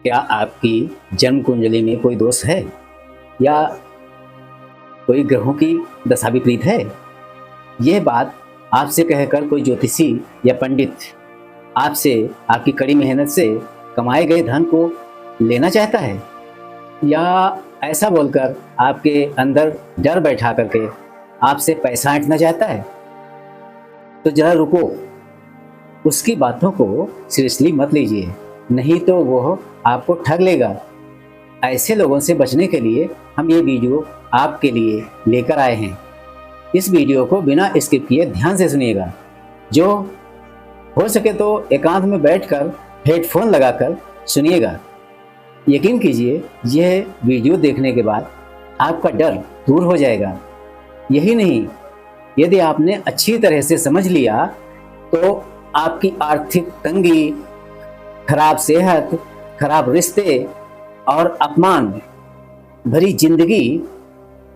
क्या आपकी जन्म कुंडली में कोई दोष है या कोई ग्रहों की दशा विपरीत है? यह बात आपसे कहकर कोई ज्योतिषी या पंडित आपसे आपकी कड़ी मेहनत से कमाए गए धन को लेना चाहता है, या ऐसा बोलकर आपके अंदर डर बैठा करके आपसे पैसा ऐंठना चाहता है? तो जरा रुको, उसकी बातों को सीरियसली मत लीजिए, नहीं तो वो आपको ठग लेगा। ऐसे लोगों से बचने के लिए हम ये वीडियो आपके लिए लेकर आए हैं। इस वीडियो को बिना स्किप किए ध्यान से सुनिएगा। जो हो सके तो एकांत में बैठकर हेडफोन लगाकर सुनिएगा। यकीन कीजिए, यह वीडियो देखने के बाद आपका डर दूर हो जाएगा। यही नहीं, यदि आपने अच्छी तरह से समझ लिया तो आपकी आर्थिक तंगी, खराब सेहत, खराब रिश्ते और अपमान भरी जिंदगी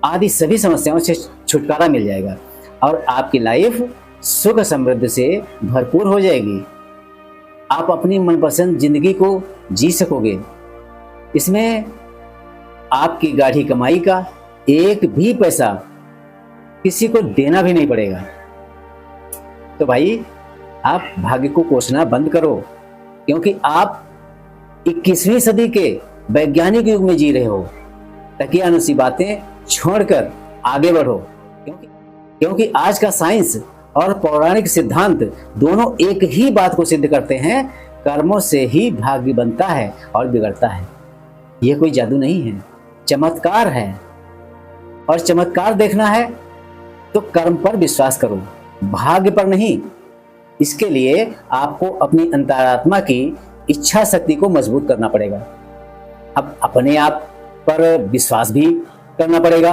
आदि सभी समस्याओं से छुटकारा मिल जाएगा और आपकी लाइफ सुख समृद्धि से भरपूर हो जाएगी। आप अपनी मनपसंद जिंदगी को जी सकोगे। इसमें आपकी गाढ़ी कमाई का एक भी पैसा किसी को देना भी नहीं पड़ेगा। तो भाई, आप भाग्य को कोसना बंद करो, क्योंकि आप 21वीं सदी के वैज्ञानिक युग में जी रहे हो। तकियानुसी बातें छोड़कर आगे बढ़ो, क्योंकि आज का साइंस और पौराणिक सिद्धांत दोनों एक ही बात को सिद्ध करते हैं, कर्मों से ही भाग्य बनता है और बिगड़ता है। यह कोई जादू नहीं है, चमत्कार है। और चमत्कार देखना है तो कर्म पर विश्वास करो, भाग्य पर नहीं। इसके लिए आपको अपनी अंतरात्मा की इच्छा शक्ति को मजबूत करना पड़ेगा। अब अपने आप पर विश्वास भी करना पड़ेगा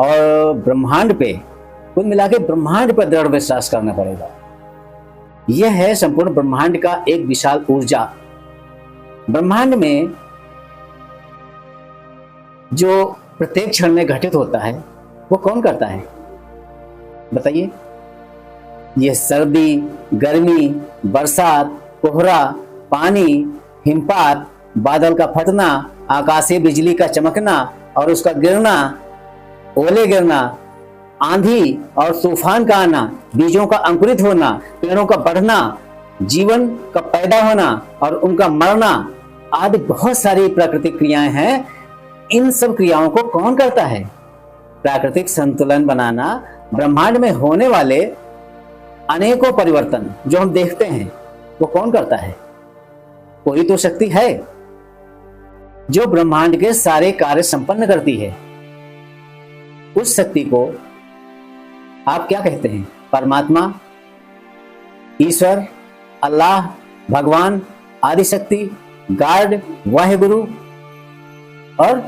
और ब्रह्मांड पे, कुल मिला के ब्रह्मांड पर दृढ़ विश्वास करना पड़ेगा। यह है संपूर्ण ब्रह्मांड का एक विशाल ऊर्जा। ब्रह्मांड में जो प्रत्येक क्षण में घटित होता है वो कौन करता है बताइए? यह सर्दी, गर्मी, बरसात, कोहरा, पानी, हिमपात, बादल का फटना, आकाशीय बिजली का चमकना और उसका गिरना, ओले गिरना, आंधी और तूफान का आना, बीजों का अंकुरित होना, पेड़ों का बढ़ना, जीवन का पैदा होना और उनका मरना आदि बहुत सारी प्राकृतिक क्रियाएं हैं। इन सब क्रियाओं को कौन करता है? प्राकृतिक संतुलन बनाना, ब्रह्मांड में होने वाले अनेकों परिवर्तन जो हम देखते हैं वो कौन करता है? कोई तो शक्ति है जो ब्रह्मांड के सारे कार्य संपन्न करती है। उस शक्ति को आप क्या कहते हैं? परमात्मा, ईश्वर, अल्लाह, भगवान, आदि शक्ति, गॉड, वाहेगुरु, और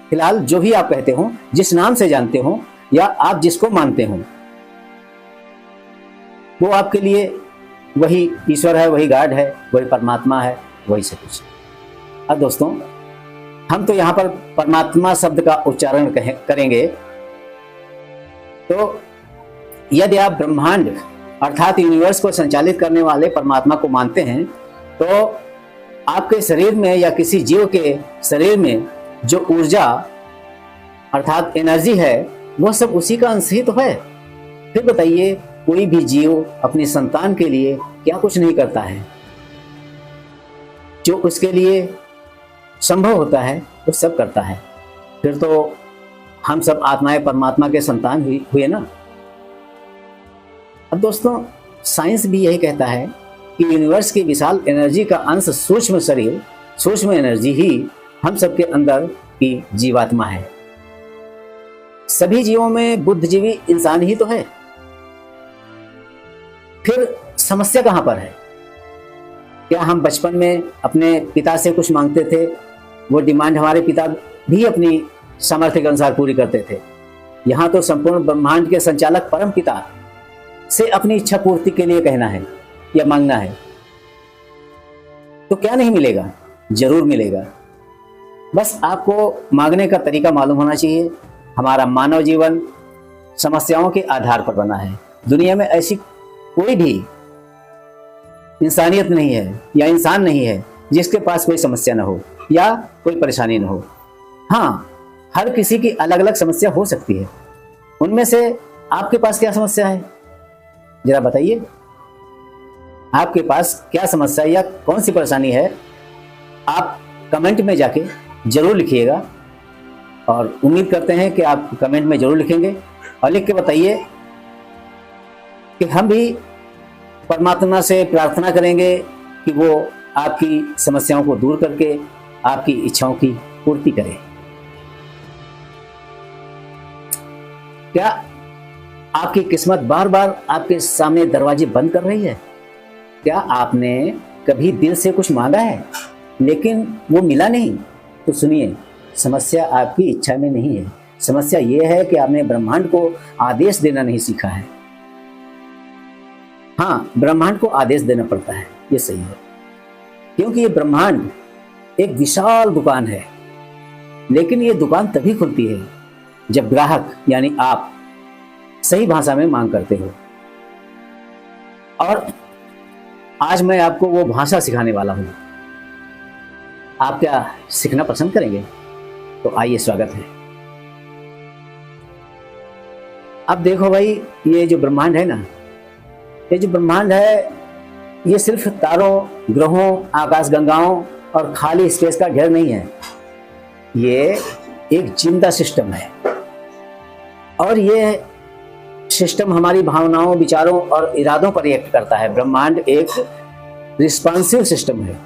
फिलहाल जो भी आप कहते हो, जिस नाम से जानते हो या आप जिसको मानते हो, वो आपके लिए वही ईश्वर है, वही गॉड है, वही परमात्मा है, वही सब कुछ। अब दोस्तों, हम तो यहाँ पर परमात्मा शब्द का उच्चारण करेंगे। तो यदि आप ब्रह्मांड अर्थात यूनिवर्स को संचालित करने वाले परमात्मा को मानते हैं, तो आपके शरीर में या किसी जीव के शरीर में जो ऊर्जा अर्थात एनर्जी है, वो सब उसी का अंश ही तो है। फिर बताइए, कोई भी जीव अपनी संतान के लिए क्या कुछ नहीं करता है? जो उसके लिए संभव होता है वो सब करता है। फिर तो हम सब आत्माएं परमात्मा के संतान हुए ना। अब दोस्तों, साइंस भी यही कहता है कि यूनिवर्स की विशाल एनर्जी का अंश सूक्ष्म शरीर, सूक्ष्म एनर्जी ही हम सबके अंदर की जीवात्मा है। सभी जीवों में बुद्धिजीवी इंसान ही तो है। फिर समस्या कहां पर है? क्या हम बचपन में अपने पिता से कुछ मांगते थे, वो डिमांड हमारे पिता भी अपनी सामर्थ्य के अनुसार पूरी करते थे? यहाँ तो संपूर्ण ब्रह्मांड के संचालक परम पिता से अपनी इच्छा पूर्ति के लिए कहना है या मांगना है, तो क्या नहीं मिलेगा? जरूर मिलेगा। बस आपको मांगने का तरीका मालूम होना चाहिए। हमारा मानव जीवन समस्याओं के आधार पर बना है। दुनिया में ऐसी कोई भी इंसानियत नहीं है या इंसान नहीं है जिसके पास कोई समस्या ना हो या कोई परेशानी ना हो। हाँ, हर किसी की अलग अलग समस्या हो सकती है। उनमें से आपके पास क्या समस्या है, जरा बताइए। आपके पास क्या समस्या या कौन सी परेशानी है, आप कमेंट में जाके जरूर लिखिएगा। और उम्मीद करते हैं कि आप कमेंट में जरूर लिखेंगे और लिख के बताइए कि हम भी परमात्मा से प्रार्थना करेंगे कि वो आपकी समस्याओं को दूर करके आपकी इच्छाओं की पूर्ति करे। क्या आपकी किस्मत बार बार आपके सामने दरवाजे बंद कर रही है? क्या आपने कभी दिल से कुछ मांगा है लेकिन वो मिला नहीं? तो सुनिए, समस्या आपकी इच्छा में नहीं है। समस्या ये है कि आपने ब्रह्मांड को आदेश देना नहीं सीखा है। हाँ, ब्रह्मांड को आदेश देना पड़ता है, ये सही है, क्योंकि ये ब्रह्मांड एक विशाल दुकान है। लेकिन ये दुकान तभी खुलती है जब ग्राहक यानी आप सही भाषा में मांग करते हो। और आज मैं आपको वो भाषा सिखाने वाला हूं। आप क्या सीखना पसंद करेंगे? तो आइए, स्वागत है। अब देखो भाई, ये जो ब्रह्मांड है ना, ये जो ब्रह्मांड है, ये सिर्फ तारों, ग्रहों, आकाशगंगाओं और खाली स्पेस का ढेर नहीं है। ये एक जिंदा सिस्टम है और ये सिस्टम हमारी भावनाओं, विचारों और इरादों पर रिएक्ट करता है। ब्रह्मांड एक रिस्पॉन्सिव सिस्टम है।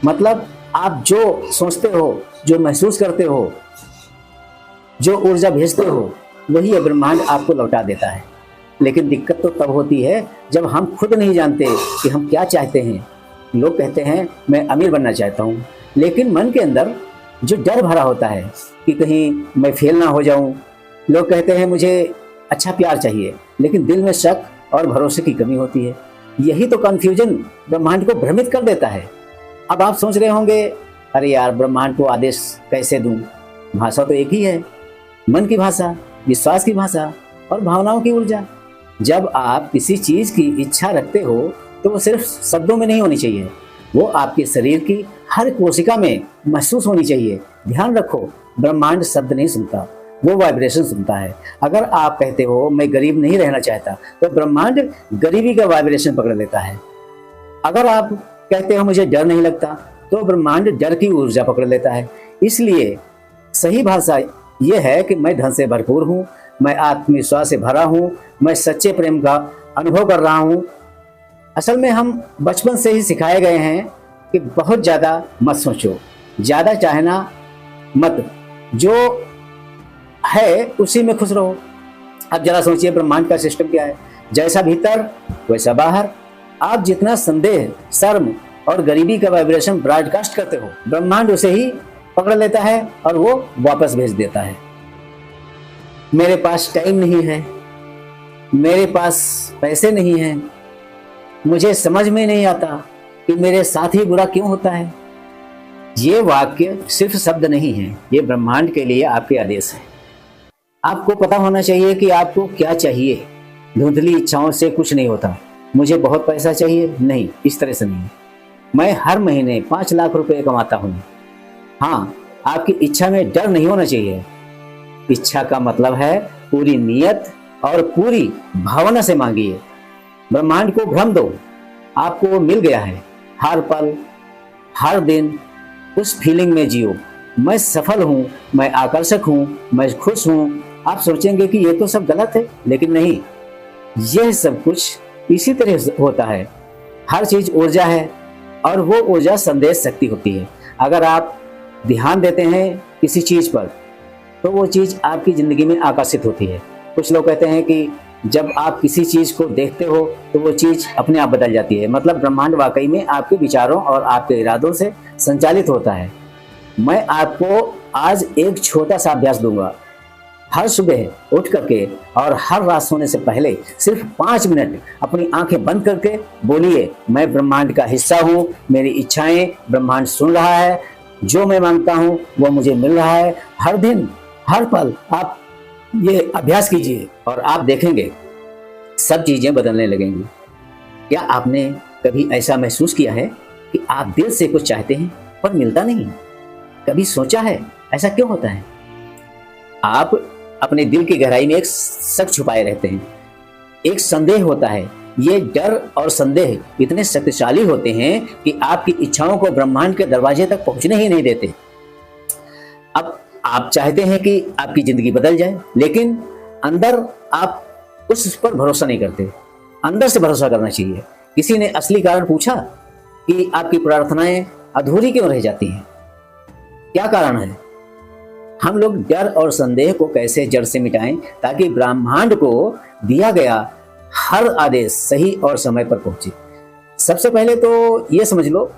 मतलब आप जो सोचते हो, जो महसूस करते हो, जो ऊर्जा भेजते हो, वही ये ब्रह्मांड आपको लौटा देता है। लेकिन दिक्कत तो तब होती है जब हम खुद नहीं जानते कि हम क्या चाहते हैं। लोग कहते हैं मैं अमीर बनना चाहता हूँ, लेकिन मन के अंदर जो डर भरा होता है कि कहीं मैं फेल ना हो जाऊं। लोग कहते हैं मुझे अच्छा प्यार चाहिए, लेकिन दिल में शक और भरोसे की कमी होती है। यही तो कंफ्यूजन ब्रह्मांड को भ्रमित कर देता है। अब आप सोच रहे होंगे, अरे यार, ब्रह्मांड को आदेश कैसे दूं? भाषा तो एक ही है, मन की भाषा, विश्वास की भाषा और भावनाओं की ऊर्जा। जब आप किसी चीज की इच्छा रखते हो तो वो सिर्फ शब्दों में नहीं होनी चाहिए, वो आपके शरीर की हर कोशिका में महसूस होनी चाहिए। ध्यान रखो, ब्रह्मांड शब्द नहीं सुनता, वो वाइब्रेशन सुनता है। अगर आप कहते हो मैं गरीब नहीं रहना चाहता, तो ब्रह्मांड गरीबी का वाइब्रेशन पकड़ लेता है। अगर आप कहते हो मुझे डर नहीं लगता, तो ब्रह्मांड डर की ऊर्जा पकड़ लेता है। इसलिए सही भाषा ये है कि मैं धन से भरपूर हूँ, मैं आत्मविश्वास से भरा हूँ, मैं सच्चे प्रेम का अनुभव कर रहा हूँ। असल में हम बचपन से ही सिखाए गए हैं कि बहुत ज़्यादा मत सोचो, ज़्यादा चाहना मत, जो है उसी में खुश रहो। अब जरा सोचिए, ब्रह्मांड का सिस्टम क्या है? जैसा भीतर वैसा बाहर। आप जितना संदेह, शर्म और गरीबी का वाइब्रेशन ब्रॉडकास्ट करते हो, ब्रह्मांड उसे ही पकड़ लेता है और वो वापस भेज देता है। मेरे पास टाइम नहीं है, मेरे पास पैसे नहीं हैं, मुझे समझ में नहीं आता कि मेरे साथ ही बुरा क्यों होता है। ये वाक्य सिर्फ शब्द नहीं है, ये ब्रह्मांड के लिए आपके आदेश है। आपको पता होना चाहिए कि आपको क्या चाहिए। धुंधली इच्छाओं से कुछ नहीं होता। मुझे बहुत पैसा चाहिए, नहीं, इस तरह से नहीं। मैं हर महीने 5 लाख रुपए कमाता हूँ। हाँ, आपकी इच्छा में डर नहीं होना चाहिए। इच्छा का मतलब है पूरी नियत और पूरी भावना से मांगिए। ब्रह्मांड को भ्रम दो, आपको मिल गया है। हर पल, हर दिन उस फीलिंग में जियो, मैं सफल हूँ, मैं आकर्षक हूँ, मैं खुश हूँ। आप सोचेंगे कि ये तो सब गलत है, लेकिन नहीं, यह सब कुछ इसी तरह होता है। हर चीज ऊर्जा है और वो ऊर्जा संदेश शक्ति होती है। अगर आप ध्यान देते हैं किसी चीज पर, तो वो चीज आपकी जिंदगी में आकर्षित होती है। कुछ लोग कहते हैं कि जब आप किसी चीज को देखते हो तो वो चीज अपने आप बदल जाती है। मतलब ब्रह्मांड वाकई में आपके विचारों और आपके इरादों से संचालित होता है। मैं आपको आज एक छोटा सा अभ्यास दूंगा। हर सुबह उठ करके और हर रात सोने से पहले सिर्फ 5 मिनट अपनी आंखें बंद करके बोलिए, मैं ब्रह्मांड का हिस्सा हूँ, मेरी इच्छाएं ब्रह्मांड सुन रहा है, जो मैं मांगता हूँ वो मुझे मिल रहा है। हर दिन, हर पल आप ये अभ्यास कीजिए और आप देखेंगे सब चीजें बदलने लगेंगी। क्या आपने कभी ऐसा महसूस किया है कि आप दिल से कुछ चाहते हैं पर मिलता नहीं? कभी सोचा है ऐसा क्यों होता है? आप अपने दिल की गहराई में एक शक छुपाए रहते हैं, एक संदेह होता है। ये डर और संदेह इतने शक्तिशाली होते हैं कि आपकी इच्छाओं को ब्रह्मांड के दरवाजे तक पहुंचने ही नहीं देते। अब आप चाहते हैं कि आपकी जिंदगी बदल जाए, लेकिन अंदर आप उस पर भरोसा नहीं करते। अंदर से भरोसा करना चाहिए। किसी ने असली कारण पूछा कि आपकी प्रार्थनाएं अधूरी क्यों रह जाती हैं? क्या कारण है? हम लोग डर और संदेह को कैसे जड़ से मिटाएं ताकि ब्रह्मांड को दिया गया हर आदेश सही और समय पर पहुंचे। सबसे पहले तो ये समझ लो,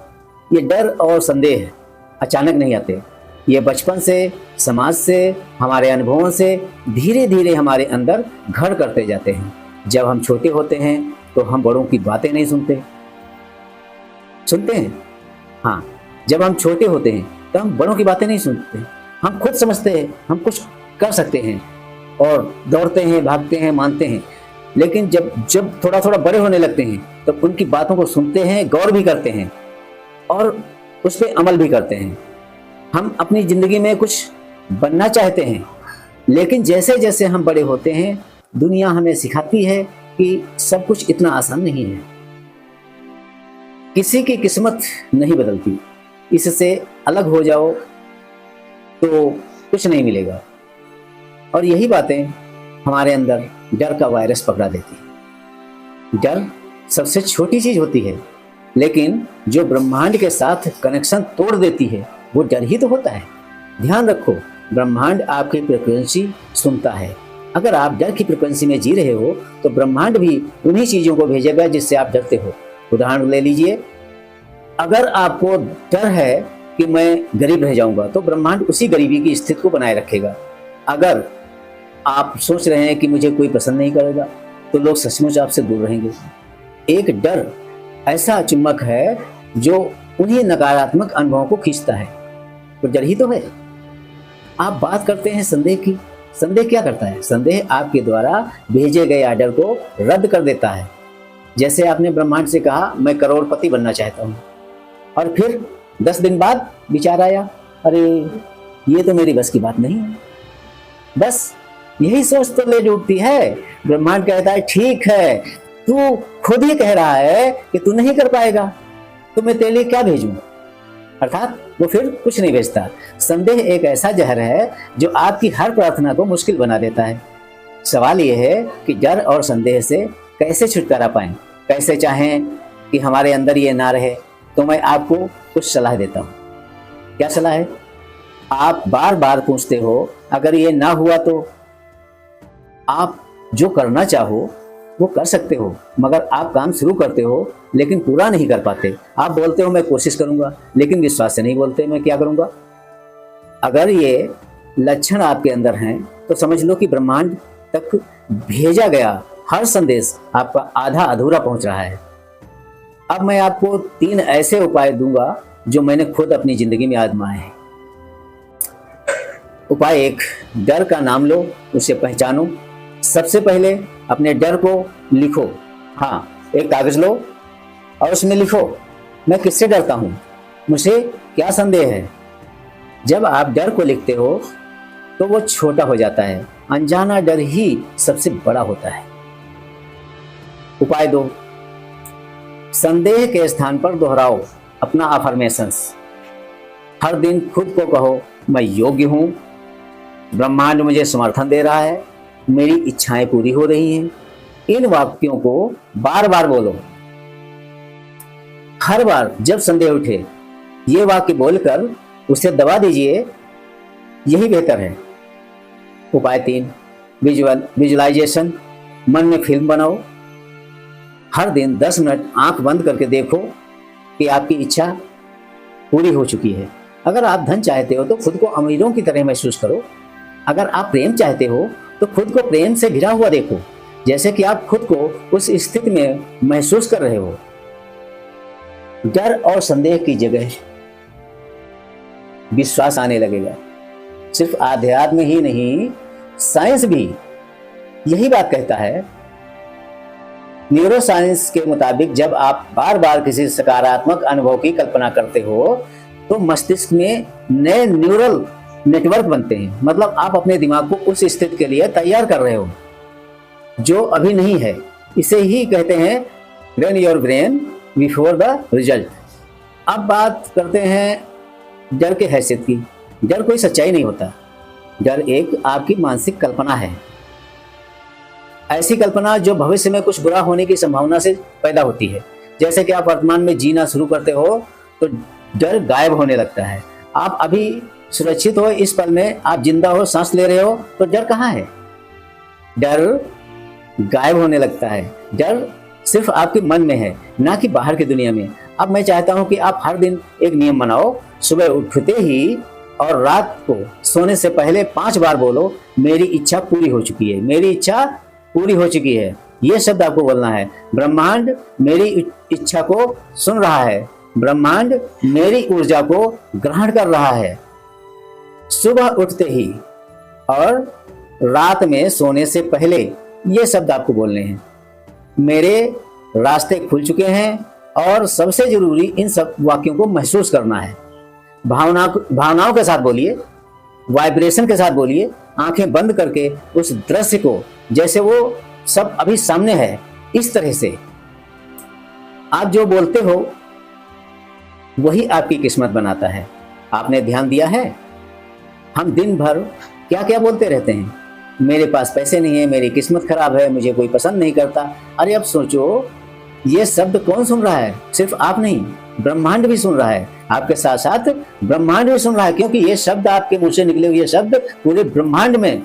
ये डर और संदेह अचानक नहीं आते। ये बचपन से, समाज से, हमारे अनुभवों से धीरे धीरे हमारे अंदर घर करते जाते हैं। जब हम छोटे होते हैं तो हम बड़ों की बातें नहीं सुनते हैं। हाँ, जब हम छोटे होते हैं तो हम बड़ों की बातें नहीं सुनते। हम खुद समझते हैं हम कुछ कर सकते हैं और दौड़ते हैं, भागते हैं, मानते हैं। लेकिन जब थोड़ा थोड़ा बड़े होने लगते हैं तो उनकी बातों को सुनते हैं, गौर भी करते हैं और उस पर अमल भी करते हैं। हम अपनी जिंदगी में कुछ बनना चाहते हैं, लेकिन जैसे जैसे हम बड़े होते हैं दुनिया हमें सिखाती है कि सब कुछ इतना आसान नहीं है। किसी की किस्मत नहीं बदलती, इससे अलग हो जाओ तो कुछ नहीं मिलेगा। और यही बातें हमारे अंदर डर का वायरस पकड़ा देती है। डर सबसे छोटी चीज होती है, लेकिन जो ब्रह्मांड के साथ कनेक्शन तोड़ देती है वो डर ही तो होता है। ध्यान रखो, ब्रह्मांड आपकी फ्रीक्वेंसी सुनता है। अगर आप डर की फ्रीक्वेंसी में जी रहे हो तो ब्रह्मांड भी उन्हीं चीजों को भेजेगा जिससे आप डरते हो। उदाहरण ले लीजिए, अगर आपको डर है कि मैं गरीब रह जाऊंगा तो ब्रह्मांड उसी गरीबी की स्थिति को बनाए रखेगा। अगर आप सोच रहे हैं कि मुझे कोई पसंद नहीं करेगा तो लोग सचमुच आपसे दूर रहेंगे। एक डर ऐसा चुम्बक है जो उन्हीं नकारात्मक अनुभवों को खींचता है। तो डर ही तो है। आप बात करते हैं संदेह की। संदेह क्या करता है? संदेह आपके द्वारा भेजे गए आर्डर को रद्द कर देता है। जैसे आपने ब्रह्मांड से कहा मैं करोड़पति बनना चाहता हूँ, और फिर 10 दिन बाद विचार आया, अरे ये तो मेरी बस की बात नहीं है। बस यही सोच तो ले डूबती है। ब्रह्मांड कहता है ठीक है, तू खुद ही कह रहा है कि तू नहीं कर पाएगा, तो मैं तेरे लिए क्या भेजूं? अर्थात वो फिर कुछ नहीं भेजता। संदेह एक ऐसा जहर है जो आपकी हर प्रार्थना को मुश्किल बना देता है। सवाल यह है कि डर और संदेह से कैसे छुटकारा पाएं, कैसे चाहें कि हमारे अंदर ये ना रहे। तो मैं आपको कुछ सलाह देता हूँ। क्या सलाह है? आप बार बार पूछते हो अगर ये ना हुआ तो? आप जो करना चाहो वो कर सकते हो, मगर आप काम शुरू करते हो लेकिन पूरा नहीं कर पाते। आप बोलते हो मैं कोशिश करूंगा, लेकिन विश्वास से नहीं बोलते मैं क्या करूंगा। अगर ये लक्षण आपके अंदर हैं तो समझ लो कि ब्रह्मांड तक भेजा गया हर संदेश आपका आधा अधूरा पहुंच रहा है। अब मैं आपको 3 ऐसे उपाय दूंगा जो मैंने खुद अपनी जिंदगी में आजमाए हैं। उपाय 1, डर का नाम लो, उसे पहचानो। सबसे पहले अपने डर को लिखो। हाँ, एक कागज लो और उसमें लिखो मैं किससे डरता हूँ, मुझे क्या संदेह है। जब आप डर को लिखते हो तो वो छोटा हो जाता है। अनजाना डर ही सबसे बड़ा होता है। उपाय 2, संदेह के स्थान पर दोहराओ अपना अफर्मेशंस। हर दिन खुद को कहो मैं योग्य हूं, ब्रह्मांड मुझे समर्थन दे रहा है, मेरी इच्छाएं पूरी हो रही हैं। इन वाक्यों को बार बार बोलो। हर बार जब संदेह उठे ये वाक्य बोलकर उसे दबा दीजिए, यही बेहतर है। उपाय 3, विजुअलाइजेशन। मन में फिल्म बनाओ। हर दिन 10 मिनट आंख बंद करके देखो कि आपकी इच्छा पूरी हो चुकी है। अगर आप धन चाहते हो तो खुद को अमीरों की तरह महसूस करो। अगर आप प्रेम चाहते हो तो खुद को प्रेम से घिरा हुआ देखो, जैसे कि आप खुद को उस स्थिति में महसूस कर रहे हो। डर और संदेह की जगह विश्वास आने लगेगा। सिर्फ आध्यात्म ही नहीं, साइंस भी यही बात कहता है न्यूरो साइंस के मुताबिक जब आप बार बार किसी सकारात्मक अनुभव की कल्पना करते हो तो मस्तिष्क में नए न्यूरल नेटवर्क बनते हैं। मतलब आप अपने दिमाग को उस स्थिति के लिए तैयार कर रहे हो जो अभी नहीं है। इसे ही कहते हैं train your brain before the result. अब बात करते हैं डर के हैसियत की। डर कोई सच्चाई नहीं होता। डर एक आपकी मानसिक कल्पना है, ऐसी कल्पना जो भविष्य में कुछ बुरा होने की संभावना से पैदा होती है। जैसे कि आप वर्तमान में जीना शुरू करते हो तो डर गायब होने लगता है। आप अभी सुरक्षित हो, इस पल में आप जिंदा हो, सांस ले रहे हो, तो डर कहाँ है? डर गायब होने लगता है। डर सिर्फ आपके मन में है, ना कि बाहर की दुनिया में। अब मैं चाहता हूं कि आप हर दिन एक नियम बनाओ। सुबह उठते ही और रात को सोने से पहले 5 बार बोलो, मेरी इच्छा पूरी हो चुकी है, मेरी इच्छा पूरी हो चुकी है। यह शब्द आपको बोलना है। ब्रह्मांड मेरी इच्छा को सुन रहा है, ब्रह्मांड मेरी ऊर्जा को ग्रहण कर रहा है। सुबह उठते ही और रात में सोने से पहले ये शब्द आपको बोलने हैं। मेरे रास्ते खुल चुके हैं। और सबसे जरूरी इन सब वाक्यों को महसूस करना है। भावनाओं के साथ बोलिए, वाइब्रेशन के साथ बोलिए, आंखें बंद करके उस दृश्य को जैसे वो सब अभी सामने है, इस तरह से आप जो बोलते हो वही आपकी किस्मत बनाता है। आपने ध्यान दिया है? हम दिन भर क्या क्या बोलते रहते हैं? मेरे पास पैसे नहीं है, मेरी किस्मत खराब है, मुझे कोई पसंद नहीं करता। अरे अब सोचो, ये शब्द कौन सुन रहा है? सिर्फ आप नहीं, ब्रह्मांड भी सुन रहा है। आपके साथ साथ ब्रह्मांड भी सुन रहा है, क्योंकि ये शब्द आपके मुंह से निकले हुए शब्द पूरे ब्रह्मांड में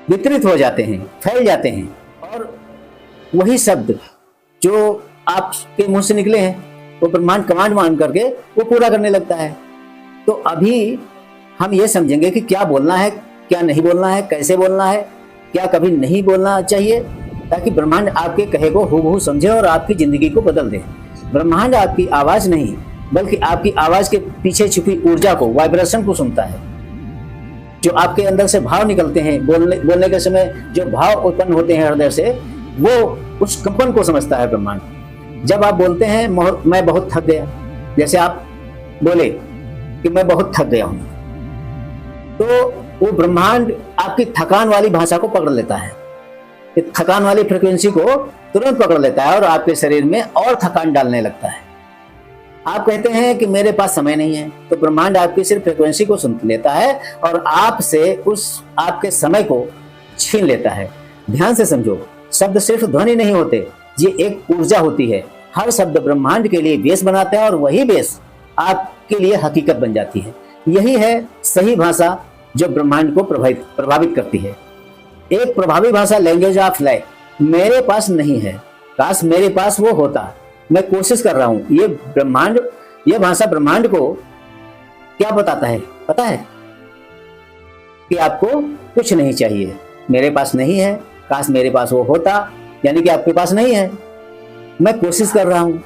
वितरित हो जाते हैं, फैल जाते हैं। और वही शब्द जो आपके मुंह से निकले हैं वो ब्रह्मांड कमांड मान करके वो पूरा करने लगता है। तो अभी हम ये समझेंगे कि क्या बोलना है, क्या नहीं बोलना है, कैसे बोलना है, क्या कभी नहीं बोलना चाहिए, ताकि ब्रह्मांड आपके कहे को हूबहू समझे और आपकी जिंदगी को बदल दे। ब्रह्मांड आपकी आवाज नहीं, बल्कि आपकी आवाज के पीछे छुपी ऊर्जा को, वाइब्रेशन को सुनता है। जो आपके अंदर से भाव निकलते हैं, बोलने के समय जो भाव उत्पन्न होते हैं हृदय से, वो उस कंपन को समझता है ब्रह्मांड। जब आप बोलते हैं मैं बहुत थक गया, जैसे आप बोले कि मैं बहुत थक गया हूं, तो वो ब्रह्मांड आपकी थकान वाली भाषा को पकड़ लेता है, थकान वाली फ्रीक्वेंसी को तुरंत पकड़ लेता है और आपके शरीर में और थकान डालने लगता है। आप कहते हैं कि मेरे पास समय नहीं है, तो ब्रह्मांड आपकी सिर्फ फ्रीक्वेंसी को सुन लेता है और आपसे उस आपके समय को छीन लेता है। ध्यान से समझो, शब्द सिर्फ ध्वनि नहीं होते, ये एक ऊर्जा होती है। हर शब्द ब्रह्मांड के लिए बेस बनाते हैं और वही बेस आपके लिए हकीकत बन जाती है। यही है सही भाषा जो ब्रह्मांड को प्रभावित करती है। एक प्रभावी भाषा, लैंग्वेज ऑफ लाइफ, मेरे पास नहीं है, काश मेरे पास वो होता, मैं कोशिश कर रहा हूं। ये भाषा ब्रह्मांड को क्या बताता है? पता है कि आपको कुछ नहीं चाहिए। मेरे पास नहीं है, काश मेरे पास वो होता, यानी कि आपके पास नहीं है, मैं कोशिश कर रहा हूं।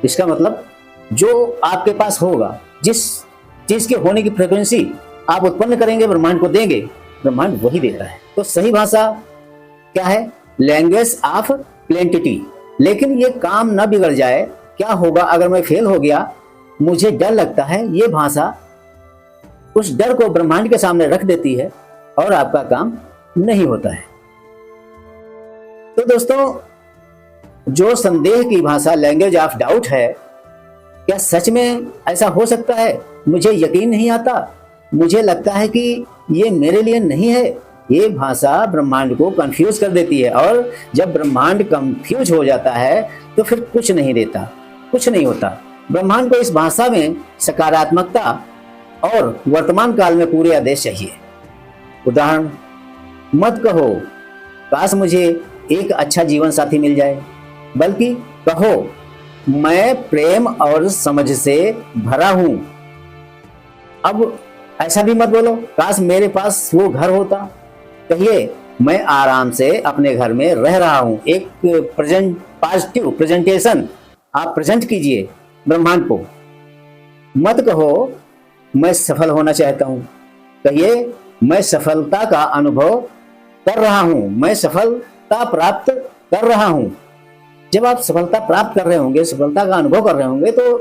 इसका मतलब जो आपके पास होगा, जिस चीज के होने की फ्रीक्वेंसी आप उत्पन्न करेंगे, ब्रह्मांड को देंगे, ब्रह्मांड वही देता है। तो सही भाषा क्या है? Language of plenty. लेकिन ये काम ना बिगड़ जाए, क्या होगा अगर मैं फेल हो गया? मुझे डर लगता है। ये भाषा उस डर को ब्रह्मांड के सामने रख देती है और आपका काम नहीं होता है। तो दोस्तों, जो संदेह की भाषा, लैंग्वेज ऑफ डाउट है, क्या सच में ऐसा हो सकता है? मुझे यकीन नहीं आता, मुझे लगता है कि ये मेरे लिए नहीं है। ये भाषा ब्रह्मांड को कंफ्यूज कर देती है और जब ब्रह्मांड कंफ्यूज हो जाता है तो फिर कुछ नहीं देता, कुछ नहीं होता। ब्रह्मांड को इस भाषा में सकारात्मकता और वर्तमान काल में पूरे आदेश चाहिए। उदाहरण, मत कहो काश मुझे एक अच्छा जीवन साथी मिल जाए, बल्कि कहो मैं प्रेम और समझ से भरा हूं। अब ऐसा भी मत बोलो काश मेरे पास वो घर होता, कहिए मैं आराम से अपने घर में रह रहा हूं। एक पॉजिटिव प्रेजेंटेशन आप प्रेजेंट कीजिए ब्रह्मांड को। मत कहो मैं सफल होना चाहता हूं, कहिए मैं सफलता का अनुभव कर रहा हूं, मैं सफलता प्राप्त कर रहा हूं। जब आप सफलता प्राप्त कर रहे होंगे, सफलता का अनुभव कर रहे होंगे, तो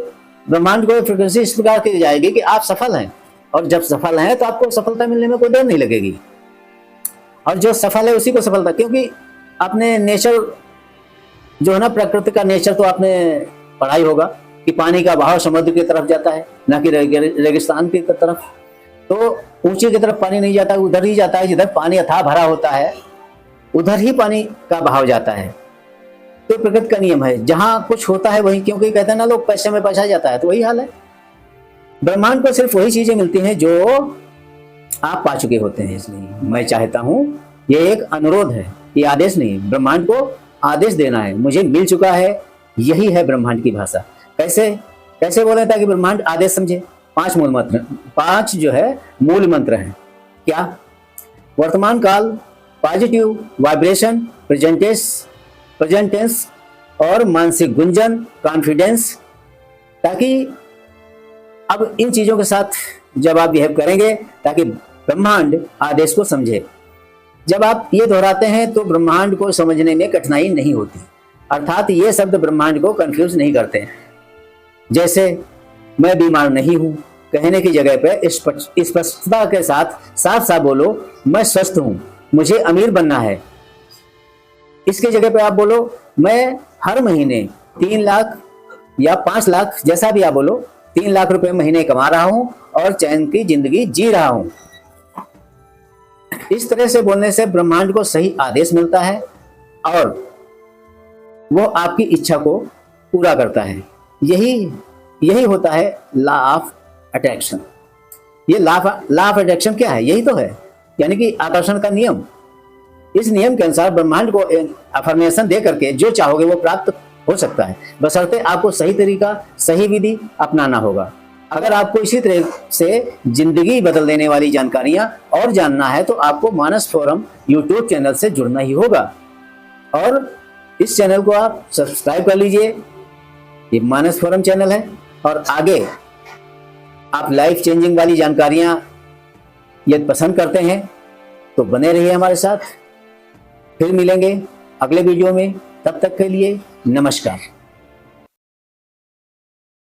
ब्रह्मांड को फ्रिक्वेंसी इस प्रकार की जाएगी कि आप सफल हैं। और जब सफल हैं तो आपको सफलता मिलने में कोई देर नहीं लगेगी। और जो सफल है उसी को सफलता, क्योंकि आपने नेचर जो है ना, प्रकृति का नेचर तो आपने पढ़ा ही होगा कि पानी का बहाव समुद्र की तरफ जाता है, ना कि रेगिस्तान की तरफ। तो ऊंची की तरफ पानी नहीं जाता, उधर ही जाता है जिधर पानी अथाह भरा होता है, उधर ही पानी का बहाव जाता है। तो प्रकृति का नियम है, जहां कुछ होता है वही, क्योंकि कहते हैं ना लोग, पैसे में पैसा जाता है, तो वही हाल है। ब्रह्मांड को सिर्फ वही चीजें मिलती हैं जो आप पा चुके होते हैं। इसलिए मैं चाहता हूं, ये एक अनुरोध है, ये आदेश नहीं। ब्रह्मांड को आदेश देना है, मुझे मिल चुका है, यही है ब्रह्मांड की भाषा। कैसे कैसे बोले ताकि ब्रह्मांड आदेश समझे? 5 मूल मंत्र, 5 जो है मूल मंत्र हैं। क्या? वर्तमान काल, पॉजिटिव वाइब्रेशन, प्रेजेंटेंस और मानसिक गुंजन, कॉन्फिडेंस। ताकि अब इन चीजों के साथ जब आप बिहेव करेंगे, ताकि ब्रह्मांड आदेश को समझे। जब आप ये दोहराते हैं तो ब्रह्मांड को समझने में कठिनाई नहीं होती, अर्थात ये शब्द ब्रह्मांड को कंफ्यूज नहीं करते हैं। जैसे मैं बीमार नहीं हूं कहने की जगह पे स्पष्टता के साथ साफ साफ बोलो, मैं स्वस्थ हूं, मुझे अमीर बनना है। इसकी जगह पे आप बोलो, मैं हर महीने 3 लाख या 5 लाख, जैसा भी आप बोलो, 3 लाख रुपए महीने कमा रहा हूं और चैन की जिंदगी जी रहा हूं। इस तरह से बोलने से ब्रह्मांड को सही आदेश मिलता है और वो आपकी इच्छा को पूरा करता है। यही होता है लॉ ऑफ अट्रैक्शन। ये लॉ ऑफ अट्रैक्शन क्या है? यही तो है, यानी कि आकर्षण का नियम। इस नियम के अनुसार ब्रह्मांड को अफर्मेशन दे करके जो चाहोगे वो प्राप्त हो सकता है, बशर्ते आपको सही तरीका, सही विधि अपनाना होगा। अगर आपको इसी तरह से जिंदगी बदल देने वाली जानकारियां और जानना है तो आपको मानस फोरम यूट्यूब चैनल से जुड़ना ही होगा। और इस चैनल को आप सब्सक्राइब कर लीजिए, ये मानस फोरम चैनल है। और आगे आप लाइफ चेंजिंग वाली जानकारियां यदि पसंद करते हैं तो बने रहिए हमारे साथ। फिर मिलेंगे अगले वीडियो में, तब तक के लिए नमस्कार।